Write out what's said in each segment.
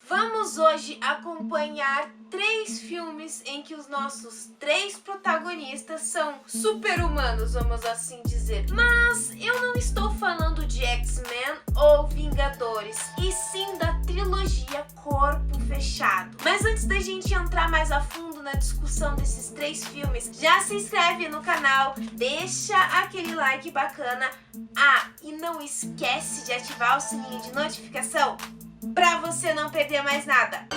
Vamos hoje acompanhar 3 filmes em que os nossos 3 protagonistas são super-humanos, vamos assim dizer. Mas eu não estou falando de X-Men ou Vingadores, e sim da trilogia Corpo Fechado. Mas antes da gente entrar mais a fundo na discussão desses 3 filmes, já se inscreve no canal, deixa aquele like bacana. Ah, e não esquece de ativar o sininho de notificação para você não perder mais nada.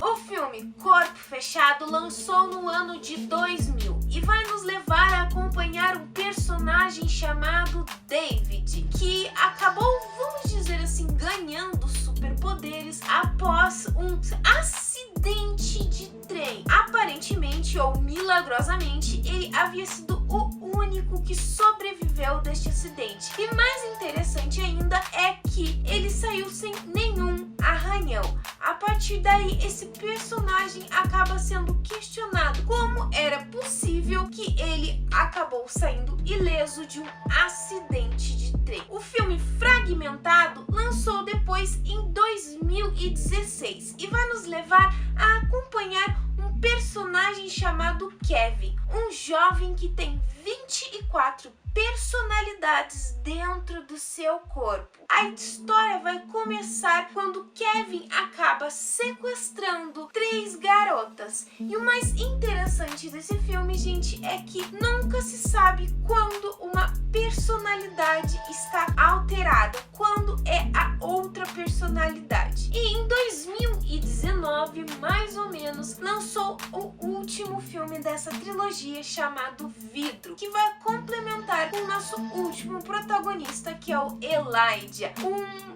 O filme Corpo Fechado lançou no ano de 2000 e vai nos levar a acompanhar um personagem chamado David, que acabou, vamos dizer assim, ganhando superpoderes após um acidente de trem. Aparentemente ou milagrosamente, ele havia sido o único que sobreviveu deste acidente. E mais interessante ainda é que ele saiu sem nenhum arranhão. A partir daí, esse personagem acaba sendo questionado como era possível que ele acabou saindo ileso de um acidente de trem. O filme Fragmentado lançou depois em 2016 e vai nos levar a acompanhar um personagem chamado Kevin, um jovem que tem 24 personalidades dentro do seu corpo. A história vai começar quando Kevin acaba sequestrando 3 garotas. E o mais interessante desse filme, gente, é que nunca se sabe quando uma personalidade está alterada, quando é a outra personalidade. E em 2019, mais ou menos, lançou o último filme dessa trilogia chamado Vidro, que vai complementar com o nosso último protagonista, que é o Elijah,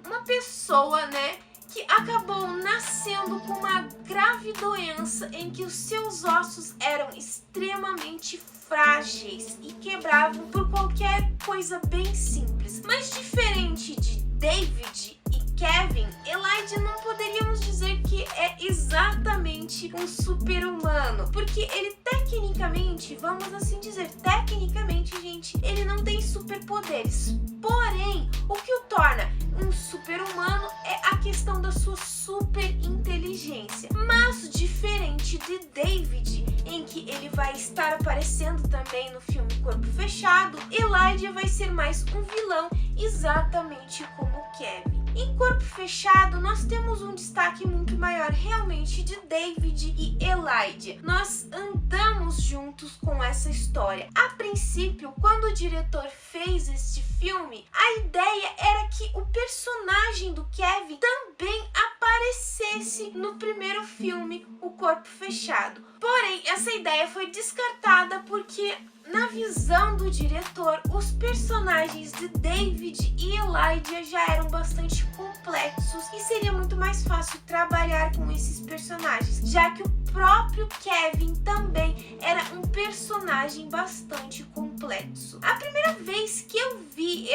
uma pessoa, né, que acabou nascendo com uma grave doença em que os seus ossos eram extremamente frágeis e quebravam por qualquer coisa bem simples. Mas diferente de David e Kevin, Elijah não poderíamos dizer que é exatamente um super-humano, porque ele tecnicamente, vamos assim dizer, tecnicamente, gente, ele não tem superpoderes. Porém, o que o torna um super-humano é a questão da sua super-inteligência. Mas diferente de David, em que ele vai estar aparecendo também no filme Corpo Fechado, Elijah vai ser mais um vilão, exatamente como Kevin. Em Corpo Fechado, nós temos um destaque muito maior realmente de David e Elijah. Nós andamos juntos com essa história. A princípio, quando o diretor fez este filme, a ideia era que o personagem do Kevin também aparecesse no primeiro filme, O Corpo Fechado. Porém, essa ideia foi descartada porque, na visão do diretor, os personagens de David e Elijah já eram bastante complexos e seria muito mais fácil trabalhar com esses personagens, já que o próprio Kevin também era um personagem bastante complexo. A primeira vez que eu vi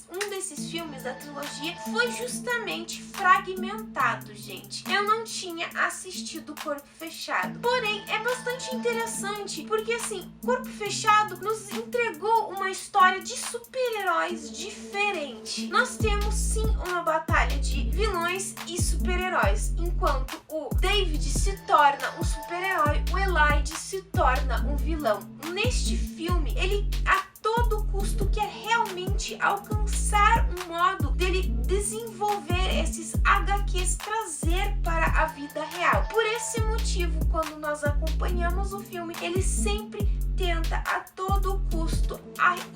um desses filmes da trilogia foi justamente Fragmentado, gente. Eu não tinha assistido Corpo Fechado. Porém, é bastante interessante porque, assim, Corpo Fechado nos entregou uma história de super-heróis diferente. Nós temos sim uma batalha de vilões e super-heróis, enquanto o David se torna um super-herói, o Elijah se torna um vilão. Neste filme, ele a todo custo quer realmente alcançar um modo dele desenvolver esses HQs, trazer para a vida real. Por esse motivo, quando nós acompanhamos o filme, ele sempre tenta a todo custo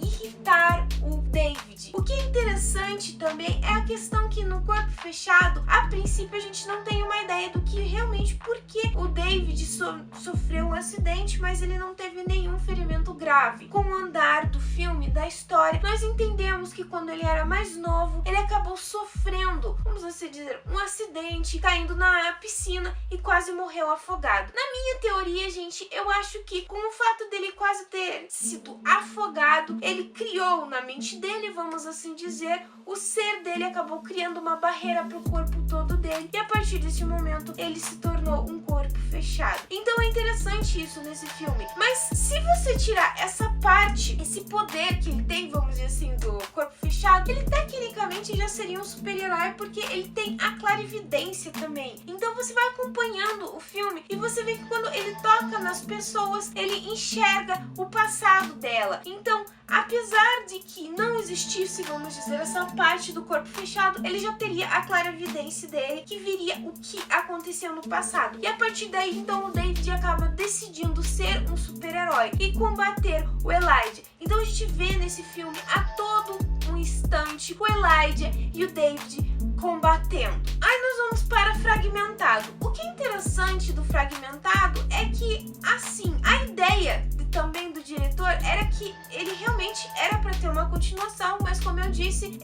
irritar o David. O que é interessante também é a questão que no Corpo Fechado, a princípio a gente não tem uma ideia do que realmente porque o David sofreu um acidente, mas ele não teve nenhum ferimento grave. Com o andar do filme, da história, nós entendemos que quando ele era mais novo, ele acabou sofrendo, vamos assim dizer, um acidente, caindo na piscina e quase morreu afogado. Na minha teoria, gente, eu acho que com o fato dele quase ter sido afogado, ele criou na mente dele, vamos vamos assim dizer, o ser dele acabou criando uma barreira pro corpo todo dele, e a partir desse momento ele se tornou um corpo fechado. Então é interessante isso nesse filme. Mas se você tirar essa parte, esse poder que ele tem, vamos dizer assim, do corpo fechado, ele tecnicamente já seria um super-herói, porque ele tem a clarividência também. Então você vai acompanhando o filme e você vê que quando ele toca nas pessoas, ele enxerga o passado dela. Então, apesar de que não existisse, vamos dizer, essa parte do corpo fechado, ele já teria a clarividência dele, que viria o que aconteceu no passado. E a partir daí, então, o David acaba decidindo ser um super-herói e combater o Elijah. Então a gente vê nesse filme a todo um instante o Elijah e o David combatendo. Aí nós vamos para Fragmentado. O que é interessante do Fragmentado é que, assim, a ideia também do diretor era que ele realmente era para ter uma continuação, mas como eu disse,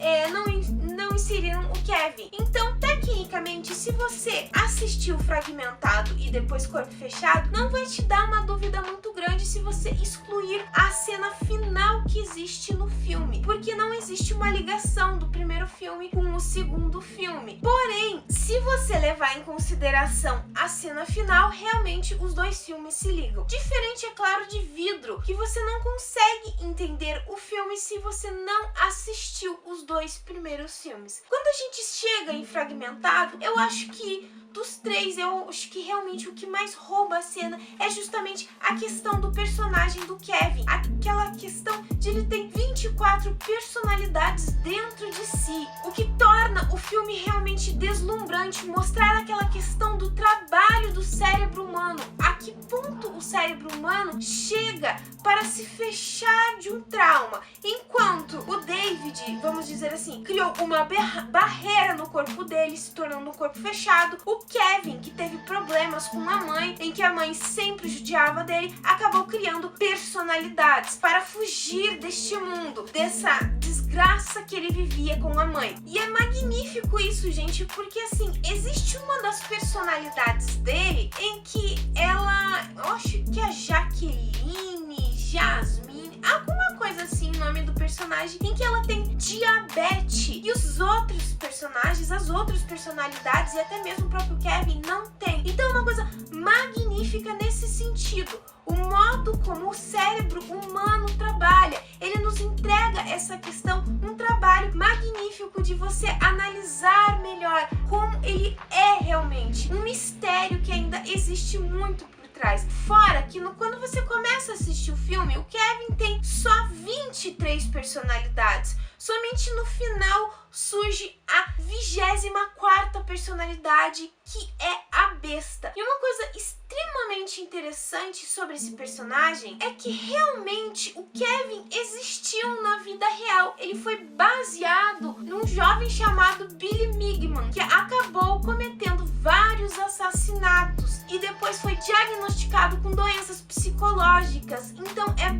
não inseriram o Kevin. Então, tecnicamente, se você assistiu Fragmentado e depois Corpo Fechado, não vai te dar uma dúvida muito grande se você excluir a cena final que existe no filme, porque não existe uma ligação do primeiro filme com o segundo filme. Porém, se você levar em consideração a cena final, realmente os dois filmes se ligam. Diferente, é claro, de Vidro, que você não consegue entender o filme se você não assistiu os dois primeiros filmes. Quando a gente chega em Fragmentado, eu acho que dos três, eu acho que realmente o que mais rouba a cena é justamente a questão do personagem do Kevin. Aquela questão de ele ter 24 personalidades dentro de si. O que torna o filme realmente deslumbrante, mostrar aquela questão do trabalho do cérebro humano. A que ponto o cérebro humano chega para se fechar de um trauma. Enquanto o David, vamos dizer assim, criou uma barreira no corpo dele, se tornando um corpo fechado. O Kevin, que teve problemas com a mãe, em que a mãe sempre judiava dele, acabou criando personalidades para fugir deste mundo, dessa desgraça que ele vivia com a mãe. E é magnífico isso, gente, porque assim, existe uma das personalidades dele em que ela, eu acho que é Jaqueline, Jasmine, alguma coisa assim, o nome do personagem, em que ela tem diabetes e os outros personagens, as outras personalidades e até mesmo o próprio Kevin não tem. Então é uma coisa magnífica nesse sentido. O modo como o cérebro humano trabalha, ele nos entrega essa questão, um trabalho magnífico de você analisar melhor como ele é realmente. Um mistério que ainda existe muito por trás. Fora que quando você começa a assistir o filme, o Kevin tem só 23 personalidades. Somente no final surge a 24ª personalidade, que é a Besta. E uma coisa extremamente interessante sobre esse personagem é que realmente o Kevin existiu na vida real. Ele foi baseado num jovem chamado Billy Migman, que acabou cometendo vários assassinatos e depois foi diagnosticado com doenças psicológicas. Então é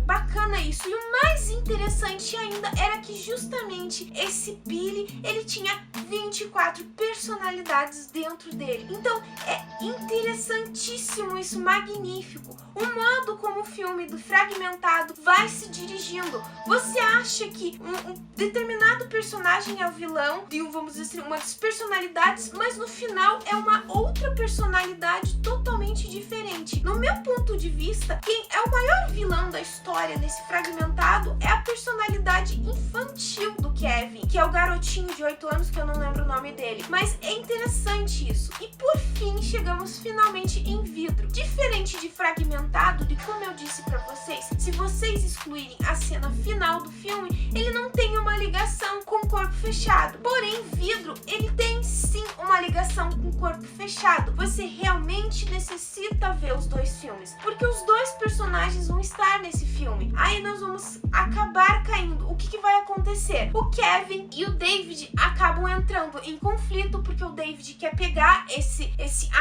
bacana isso. E o mais interessante ainda era que justamente esse Billy, ele tinha 24 personalidades dentro dele. Então é interessantíssimo isso, magnífico. O modo como o filme do Fragmentado vai se dirigindo. Você acha que um determinado personagem é o vilão de, vamos dizer, uma das personalidades, mas no final é uma outra personalidade totalmente diferente. No meu ponto de vista, quem é o maior vilão da história nesse Fragmentado é a personalidade infantil do Kevin, que é o garotinho de 8 anos, que eu não lembro o nome dele. Mas é interessante isso. E por fim, chegamos finalmente em Vidro. Diferente de Fragmentado, de como eu disse pra vocês, se vocês excluírem a cena final do filme, ele não tem uma ligação com o Corpo Fechado. Porém, Vidro, ele tem sim uma ligação com o Corpo Fechado. Você realmente necessita ver os dois filmes, porque os dois personagens vão estar nesse filme. Aí nós vamos acabar caindo. O que vai acontecer? O Kevin e o David acabam entrando em conflito, porque o David quer pegar esse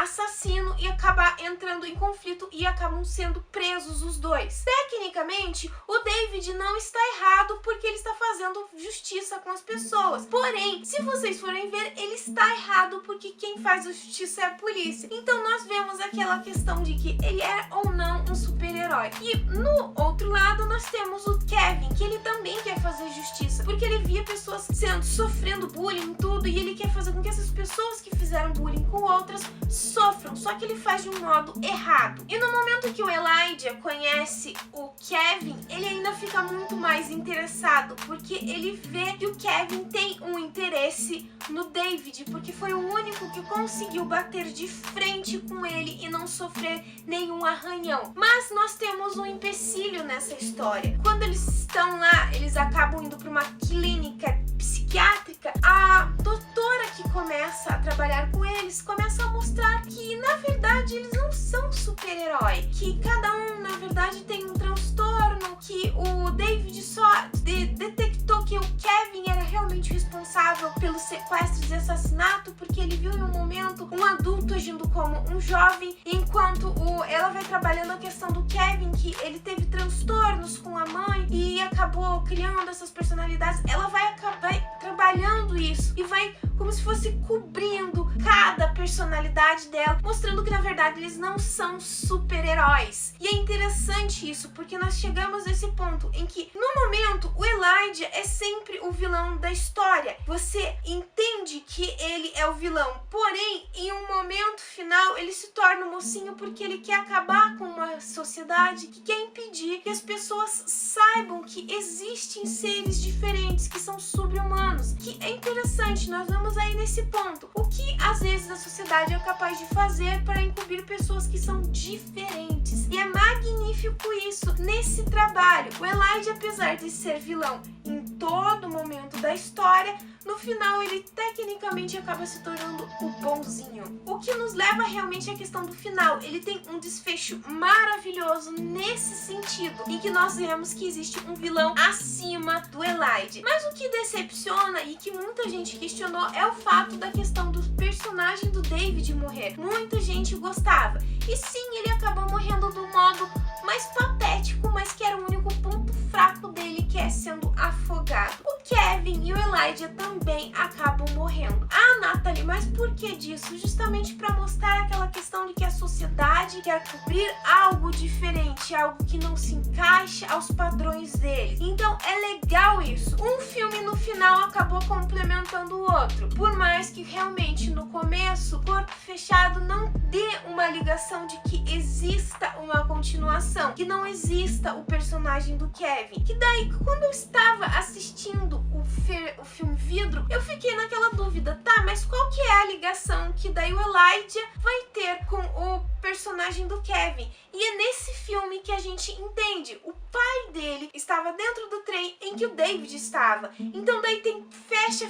assassino e acabar entrando em conflito e acabam sendo presos os dois. Tecnicamente, o David não está errado, porque ele está fazendo justiça com as pessoas. Porém, se vocês forem ver, ele está errado, porque quem faz a justiça é a polícia. Então nós vemos aquela questão de que ele é ou não um super-herói. E no outro lado nós temos o Kevin, que ele também quer fazer justiça. cabeça, porque ele via pessoas sofrendo bullying e tudo, e ele quer fazer com que essas pessoas que fizeram bullying com outras sofram, só que ele faz de um modo errado. E no momento que o Elijah conhece o Kevin, ele ainda fica muito mais interessado, porque ele vê que o Kevin tem um interesse no David, porque foi o único que conseguiu bater de frente com ele e não sofrer nenhum arranhão. Mas nós temos um empecilho nessa história. Quando eles estão lá, eles acabam indo para uma clínica psiquiátrica. A doutora que começa a trabalhar com eles começa a mostrar que, na verdade, eles não são super-herói, que cada um, na verdade, tem um transtorno, que o David só detectou que o Kevin era realmente responsável pelo sequestro e assassinato, porque ele viu em um momento um adulto agindo como um jovem, enquanto ela vai trabalhando a questão do Kevin, que ele teve transtornos com a mãe e acabou criando essas personalidades. Ela vai acabar trabalhando isso e vai como se fosse cobrindo cada personalidade dela, mostrando que na verdade eles não são super-heróis. E é interessante isso, porque nós chegamos nesse ponto em que no momento o Elijah é sempre o vilão da história. Você entende que ele é o vilão, porém em um momento final ele se torna um mocinho porque ele quer acabar com uma sociedade que quer impedir que as pessoas saibam que existem seres diferentes, que são sobre-humanos. Que é interessante, nós vamos aí nesse ponto. O que às vezes a sociedade é capaz de fazer para encobrir pessoas que são diferentes. E é magnífico isso nesse trabalho. O Elijah, apesar de ser vilão em todo momento da história, no final ele tecnicamente acaba se tornando o bonzinho. O que nos leva realmente à questão do final. Ele tem um desfecho maravilhoso nesse sentido, em que nós vemos que existe um vilão acima do Elijah. Mas o que decepciona e que muita gente questionou é o fato da questão do personagem do David morrer. Muita gente gostava. E sim, ele acabou morrendo do modo mais patético, mas que era o único ponto fraco dele, que é sendo afogado. O Kevin e o Elijah também acabam morrendo. Ah, Natalie, mas por que disso? Justamente para mostrar aquela questão de que a sociedade quer cobrir algo diferente, algo que não se encaixa aos padrões deles. Então é legal isso. Um filme no final acabou complementando o outro. Por mais que realmente no começo Corpo Fechado não dê uma ligação de que exista uma continuação, que não exista o personagem do Kevin. Que daí, quando eu estava assistindo o filme Vidro, eu fiquei naquela dúvida, tá, mas qual que é a ligação que daí o Elijah vai ter com o personagem do Kevin? E é nesse filme que a gente entende. O pai dele estava dentro do trem em que o David estava. Então daí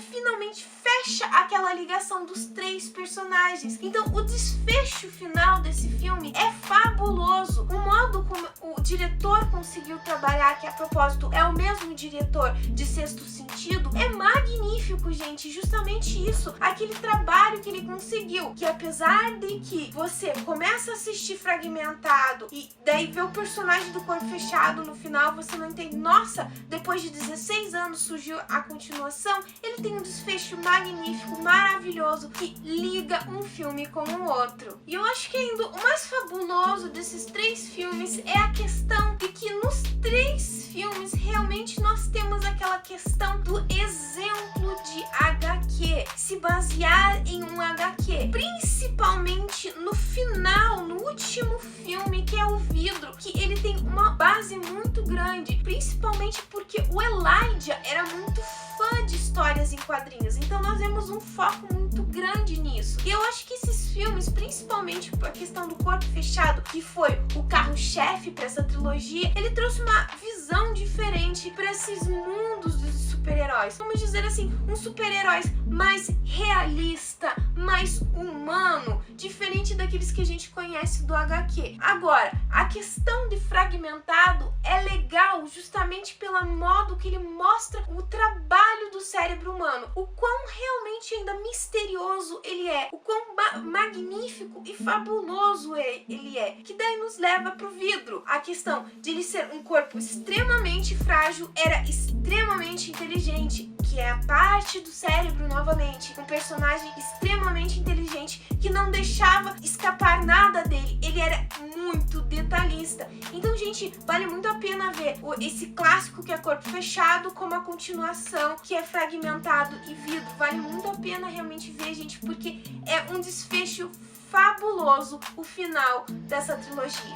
finalmente fecha aquela ligação dos três personagens. Então o desfecho final desse filme é fabuloso. O modo como o diretor conseguiu trabalhar, que a propósito é o mesmo diretor de Sexto Sentido, é magnífico, gente. Justamente isso, aquele trabalho que ele conseguiu, que apesar de que você começa a assistir fragmentado e daí vê o personagem do Corpo Fechado no final, você não entende, nossa, depois de 16 anos surgiu a continuação. Ele tem um desfecho magnífico, maravilhoso, que liga um filme com o outro. E eu acho que ainda o mais fabuloso desses três filmes é a questão de que nos três filmes realmente nós temos aquela questão do exemplo de HQ, se basear em um HQ, principalmente no final, no último filme, que é o Vidro, que ele tem uma base muito grande, principalmente porque o Elijah era muito fã de histórias em quadrinhos, então nós vemos um foco muito grande nisso. E eu acho que esses filmes, principalmente a questão do Corpo Fechado, que foi o carro-chefe para essa trilogia, ele trouxe uma visão diferente para esses mundos dos super-heróis. Vamos dizer assim, um super-heróis mais realista, mais humano, diferente daqueles que a gente conhece do HQ. Agora, a questão de Fragmentado é legal justamente pelo modo que ele mostra o trabalho do cérebro humano, o quão realmente ainda misterioso ele é, o quão magnífico e fabuloso ele é, que daí nos leva pro Vidro. A questão de ele ser um corpo extremamente frágil, era extremamente inteligente, que que é a parte do cérebro, novamente, um personagem extremamente inteligente que não deixava escapar nada dele. Ele era muito detalhista. Então, gente, vale muito a pena ver esse clássico que é Corpo Fechado, como a continuação que é Fragmentado e Vidro. Vale muito a pena realmente ver, gente, porque é um desfecho fabuloso o final dessa trilogia.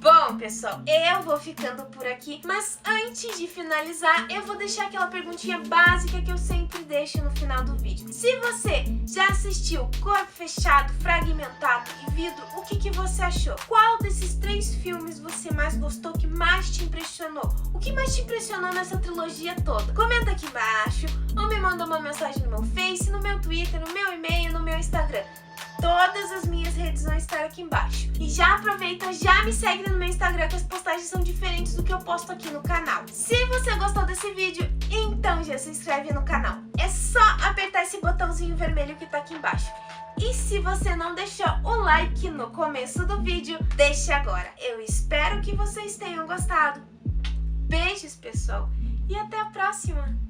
Bom, pessoal, eu vou ficando por aqui, mas antes de finalizar, eu vou deixar aquela perguntinha básica que eu sempre deixo no final do vídeo. Se você já assistiu Corpo Fechado, Fragmentado e Vidro, o que você achou? Qual desses 3 filmes você mais gostou, que mais te impressionou? O que mais te impressionou nessa trilogia toda? Comenta aqui embaixo, ou me manda uma mensagem no meu Face, no meu Twitter, no meu e-mail, no meu Instagram. Todas as minhas redes vão estar aqui embaixo. E já aproveita, já me segue no meu Instagram, que as postagens são diferentes do que eu posto aqui no canal. Se você gostou desse vídeo, então já se inscreve no canal. É só apertar esse botãozinho vermelho que tá aqui embaixo. E se você não deixou o like no começo do vídeo, deixe agora. Eu espero que vocês tenham gostado. Beijos, pessoal, e até a próxima!